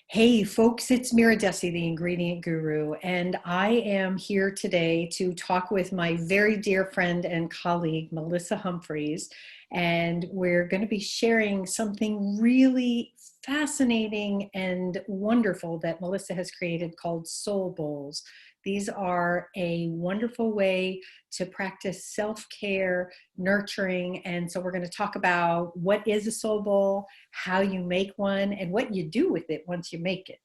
Hey folks, it's Mira Dessy, the ingredient guru, and I am here today to talk with my very dear friend and colleague, Melissa Humphries, and we're going to be sharing something really fascinating and wonderful that Melissa has created called soul bowls. These are a wonderful way to practice self-care, nurturing, and so we're going to talk about what is a soul bowl, how you make one, and what you do with it once you make it.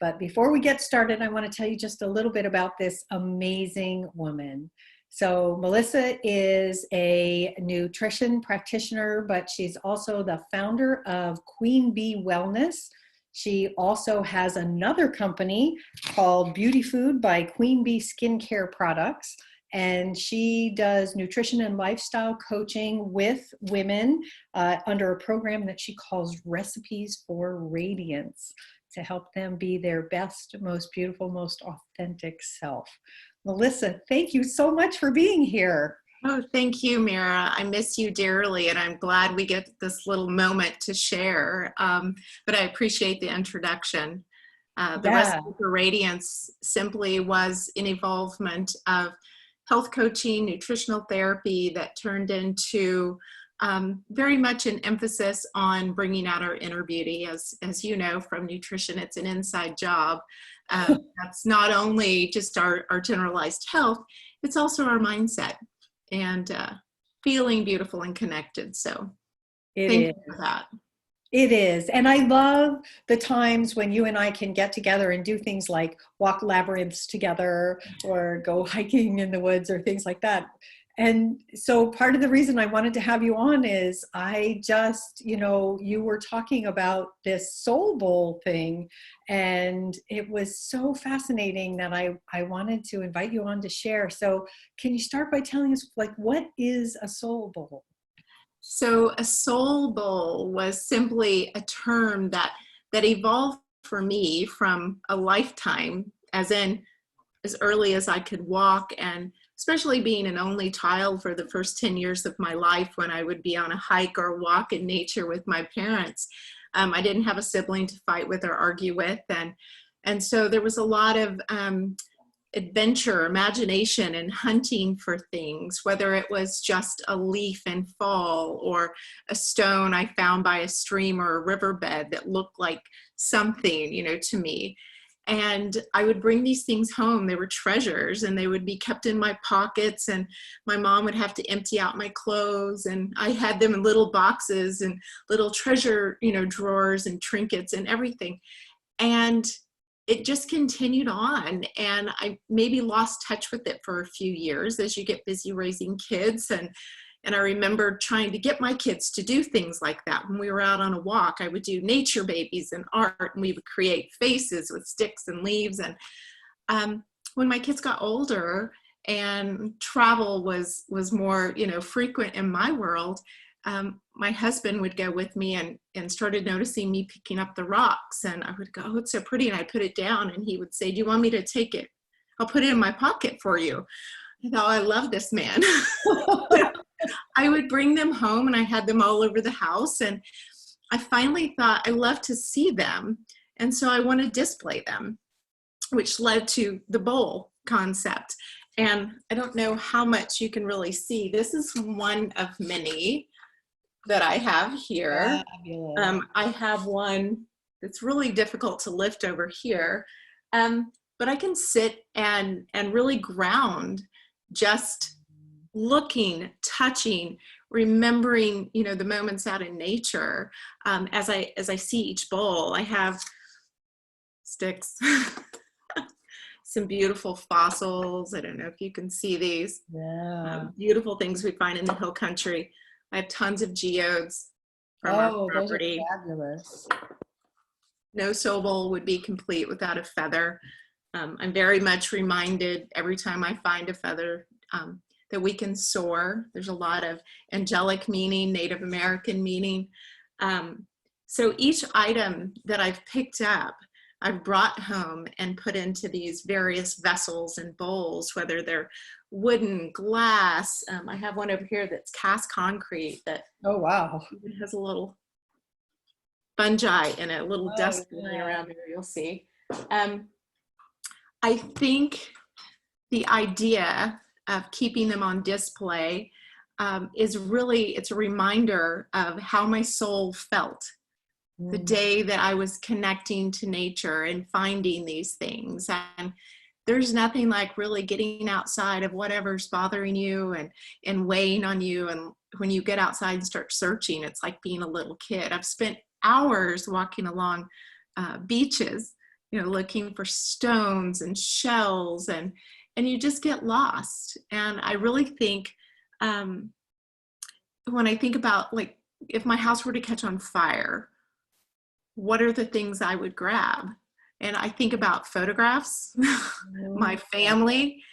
But before we get started, I want to tell you just a little bit about this amazing woman. So Melissa is a nutrition practitioner, but she's also the founder of Queen Bee Wellness. She also has another company called Beauty Food by Queen Bee Skincare Products. And she does nutrition and lifestyle coaching with women under a program that she calls Recipes for Radiance to help them be their best, most beautiful, most authentic self. Melissa, thank you so much for being here. Oh, thank you, Mira. I miss you dearly, and I'm glad we get this little moment to share. But I appreciate the introduction. The Recipe for Radiance simply was an evolvement of health coaching, nutritional therapy that turned into very much an emphasis on bringing out our inner beauty. As you know from nutrition, it's an inside job. That's not only just our generalized health, it's also our mindset and feeling beautiful and connected. So thank you for that. It is. And I love the times when you and I can get together and do things like walk labyrinths together or go hiking in the woods or things like that. And so part of the reason I wanted to have you on is I just, you were talking about this soul bowl thing, and it was so fascinating that I wanted to invite you on to share. So can you start by telling us, like, what is a soul bowl? So a soul bowl was simply a term that evolved for me from a lifetime, as early as I could walk, and especially being an only child for the first 10 years of my life when I would be on a hike or walk in nature with my parents. I didn't have a sibling to fight with or argue with, and so there was a lot of adventure, imagination, and hunting for things, whether it was just a leaf in fall or a stone I found by a stream or a riverbed that looked like something, to me. And I would bring these things home. They were treasures, and they would be kept in my pockets, and my mom would have to empty out my clothes, and I had them in little boxes and little treasure, drawers and trinkets and everything. And it just continued on, and I maybe lost touch with it for a few years as you get busy raising kids. And I remember trying to get my kids to do things like that. When we were out on a walk, I would do nature babies and art, and we would create faces with sticks and leaves. And when my kids got older and travel was more, frequent in my world, my husband would go with me and started noticing me picking up the rocks. And I would go, "Oh, it's so pretty." And I put it down, and he would say, "Do you want me to take it? I'll put it in my pocket for you." I thought, I love this man. I would bring them home, and I had them all over the house. And I finally thought, I love to see them. And so I want to display them, which led to the bowl concept. And I don't know how much you can really see. This is one of many that I have here. I have one that's really difficult to lift over here. But I can sit and really ground, just looking, touching, remembering, the moments out in nature. As I see each bowl, I have sticks, some beautiful fossils. I don't know if you can see these. Yeah. Beautiful things we find in the hill country. I have tons of geodes from our property. Those are fabulous. No soul bowl would be complete without a feather. I'm very much reminded every time I find a feather that we can soar. There's a lot of angelic meaning, Native American meaning. So each item that I've picked up, I've brought home and put into these various vessels and bowls, whether they're wooden, glass. I have one over here that's cast concrete that oh wow, it has a little fungi and a little Oh, dust flying yeah. around here, you'll see. Um, I think the idea of keeping them on display is really, it's a reminder of how my soul felt the Mm. day that I was connecting to nature and finding these things. And there's nothing like really getting outside of whatever's bothering you and weighing on you. And when you get outside and start searching, it's like being a little kid. I've spent hours walking along beaches, looking for stones and shells, and you just get lost. And I really think um, when I think about, like, if my house were to catch on fire, what are the things I would grab? And I think about photographs, my Mm. family,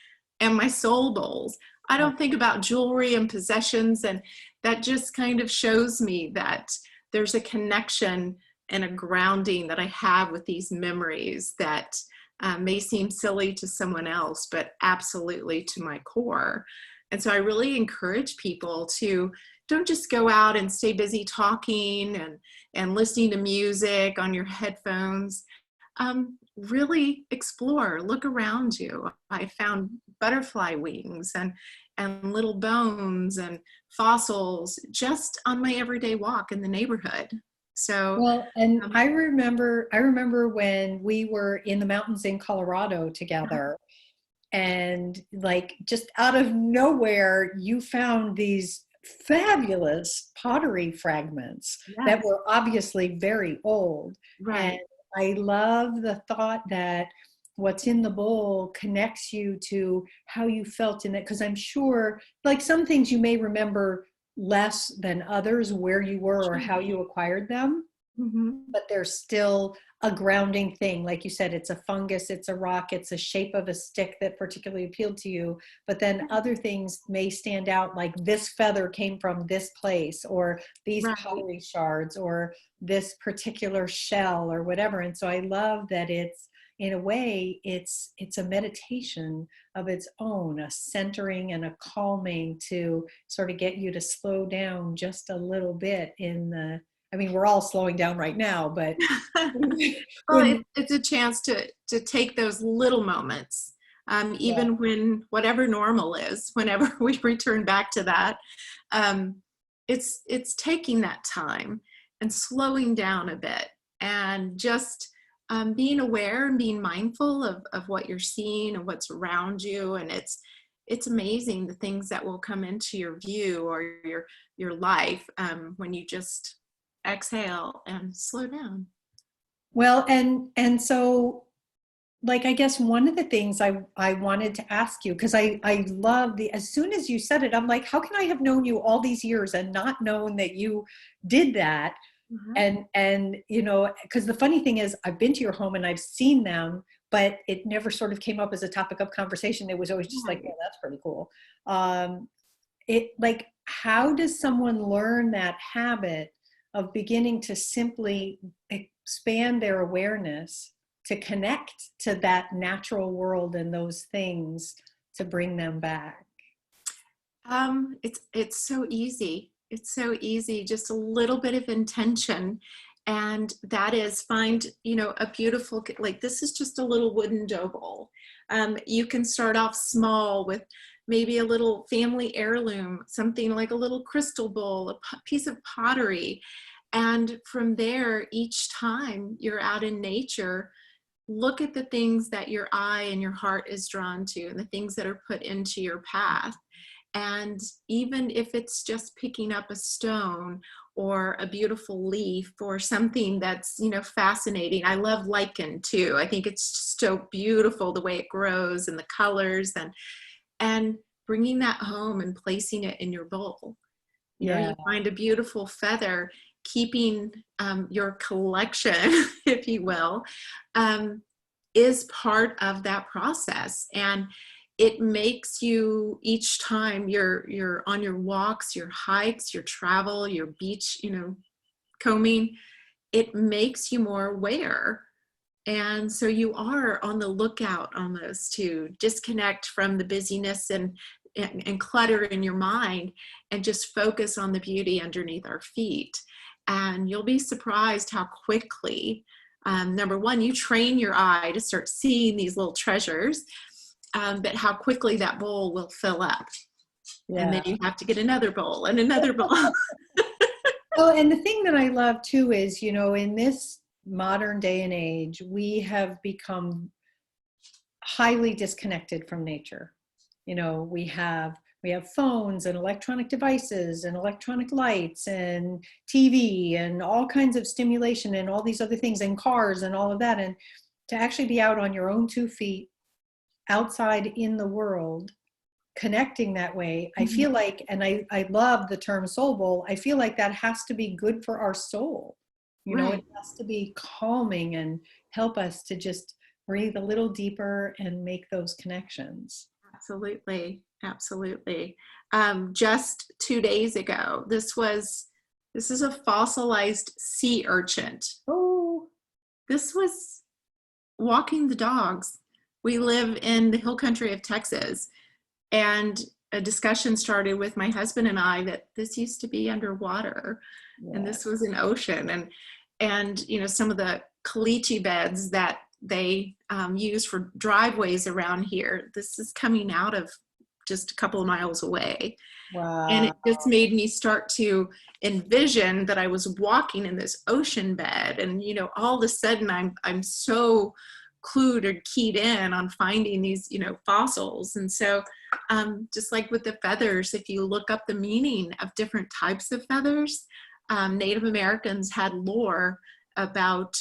and my soul bowls. I don't think about jewelry and possessions, and that just kind of shows me that there's a connection and a grounding that I have with these memories that may seem silly to someone else, but absolutely to my core. And so I really encourage people to don't just go out and stay busy talking and listening to music on your headphones. Really explore, look around you. I found butterfly wings and little bones and fossils just on my everyday walk in the neighborhood. So, Well, and um, I remember when we were in the mountains in Colorado together, and like just out of nowhere, you found these fabulous pottery fragments that yes, were obviously very old. And right, I love the thought that what's in the bowl connects you to how you felt in it. Because I'm sure, like some things you may remember less than others, where you were or sure. how you acquired them, Hmm. but there's still a grounding thing. Like you said, it's a fungus, it's a rock, it's a shape of a stick that particularly appealed to you. But then other things may stand out, like this feather came from this place, or these Right. pottery shards, or this particular shell, or whatever. And so I love that it's, in a way, it's a meditation of its own, a centering and a calming to sort of get you to slow down just a little bit in the, I mean, we're all slowing down right now, but Well, when, it's a chance to take those little moments, yeah. even when whatever normal is, whenever we return back to that, um, it's taking that time and slowing down a bit and just being aware and being mindful of what you're seeing and what's around you. And it's amazing the things that will come into your view or your life when you just exhale and slow down. Well, and so like I guess one of the things I wanted to ask you, because I love the, as soon as you said it, I'm like, how can I have known you all these years and not known that you did that? Mhm. And because the funny thing is, I've been to your home and I've seen them, but it never sort of came up as a topic of conversation. It was always just like, Right. yeah, that's pretty cool. It, like, how does someone learn that habit of beginning to simply expand their awareness to connect to that natural world and those things to bring them back? It's so easy. It's so easy. Just a little bit of intention, and that is find a beautiful, like, this is just a little wooden dough bowl. You can start off small with maybe a little family heirloom, something like a little crystal bowl, a piece of pottery, and from there, each time you're out in nature, look at the things that your eye and your heart is drawn to, and the things that are put into your path. And even if it's just picking up a stone or a beautiful leaf or something that's, fascinating. I love lichen too. I think it's just so beautiful the way it grows and the colors, and bringing that home and placing it in your bowl. You Yeah. find a beautiful feather, keeping your collection, if you will, um, is part of that process. And it makes you, each time you're on your walks, your hikes, your travel, your beach, combing, it makes you more aware. And so you are on the lookout almost to disconnect from the busyness and clutter in your mind and just focus on the beauty underneath our feet. And you'll be surprised how quickly, number one, you train your eye to start seeing these little treasures, but how quickly that bowl will fill up. And then Yeah. you have to get another bowl and another bowl. Well, and the thing that I love too is, in this modern day and age, we have become highly disconnected from nature. We have phones and electronic devices and electronic lights and TV and all kinds of stimulation and all these other things and cars and all of that. And to actually be out on your own 2 feet outside in the world, connecting that way, I feel like, and I love the term soul bowl, I feel like that has to be good for our soul. Right. It has to be calming and help us to just breathe a little deeper and make those connections. Absolutely. Absolutely. Just 2 days ago, this is a fossilized sea urchin. Oh, This was walking the dogs. We live in the hill country of Texas, and a discussion started with my husband and I that this used to be underwater, and yeah. this was an ocean, and some of the caliche beds that they use for driveways around here. This is coming out of just a couple of miles away. And Wow. it just made me start to envision that I was walking in this ocean bed. And, all of a sudden I'm so clued or keyed in on finding these, fossils. And so just like with the feathers, if you look up the meaning of different types of feathers, Native Americans had lore about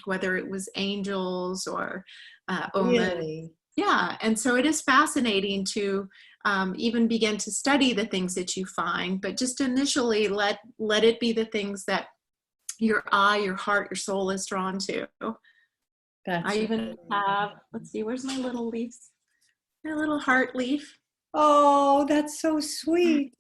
whether it was angels or omens. Really? Yeah, and so it is fascinating to even begin to study the things that you find, but just initially let it be the things that your eye, your heart, your soul is drawn to. I That's even have, let's see, where's my little leaves? My little heart leaf. Oh, that's so sweet.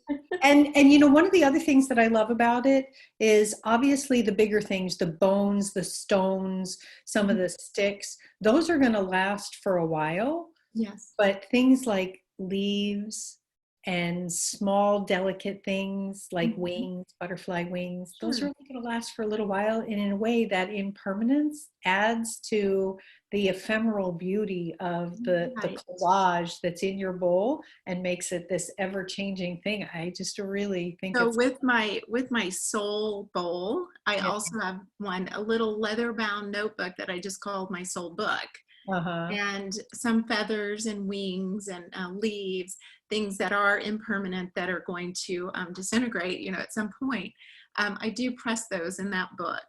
And one of the other things that I love about it is obviously the bigger things, the bones, the stones, some of the sticks, those are going to last for a while. Yes. But things like leaves and small, delicate things like wings, butterfly wings, those are Sure. only going to last for a little while. And in a way, that impermanence adds to the ephemeral beauty of the Right. collage that's in your bowl and makes it this ever-changing thing. I just really think So it's, with my soul bowl, I yeah. also have a little leather bound notebook that I just called my soul book. Uh-huh. And some feathers and wings and leaves, things that are impermanent that are going to disintegrate, at some point. I do press those in that book.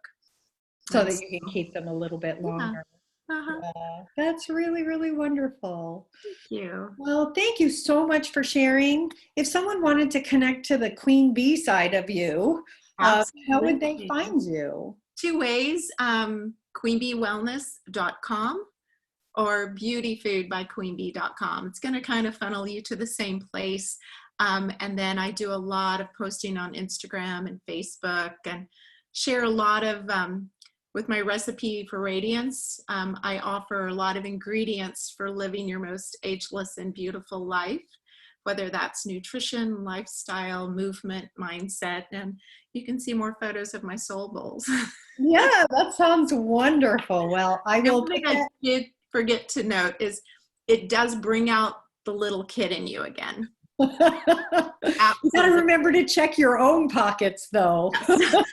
So And that so, you can keep them a little bit yeah, longer. uh-huh. Yeah, that's really, really wonderful. Thank you. Well, thank you so much for sharing. If someone wanted to connect to the queen bee side of you, how would they Absolutely. find you? Two ways, queenbeewellness.com or beautyfoodbyqueenbee.com. It's going to kind of funnel you to the same place. And then I do a lot of posting on Instagram and Facebook and share a lot of, with my recipe for radiance, I offer a lot of ingredients for living your most ageless and beautiful life, whether that's nutrition, lifestyle, movement, mindset, and you can see more photos of my soul bowls. Yeah, that sounds wonderful. Well, I And will one put thing I that. did forget to note is it does bring out the little kid in you again. You got to Absolutely. remember to check your own pockets, though. Yes.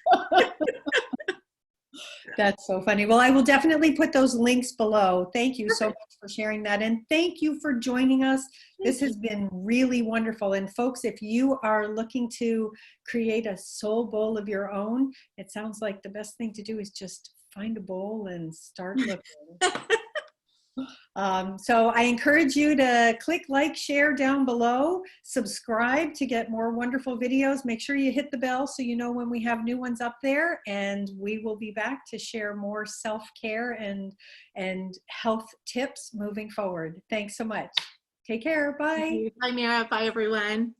That's so funny. Well, I will definitely put those links below. Thank you so much for sharing that. And thank you for joining us. This Thank has been really wonderful. And folks, if you are looking to create a soul bowl of your own, it sounds like the best thing to do is just find a bowl and start looking. you. So I encourage you to click like, share down below, subscribe to get more wonderful videos. Make sure you hit the bell so you know when we have new ones up there, and we will be back to share more self-care and health tips moving forward. Thanks so much. Take care. Bye. Bye, Mira. Bye, everyone.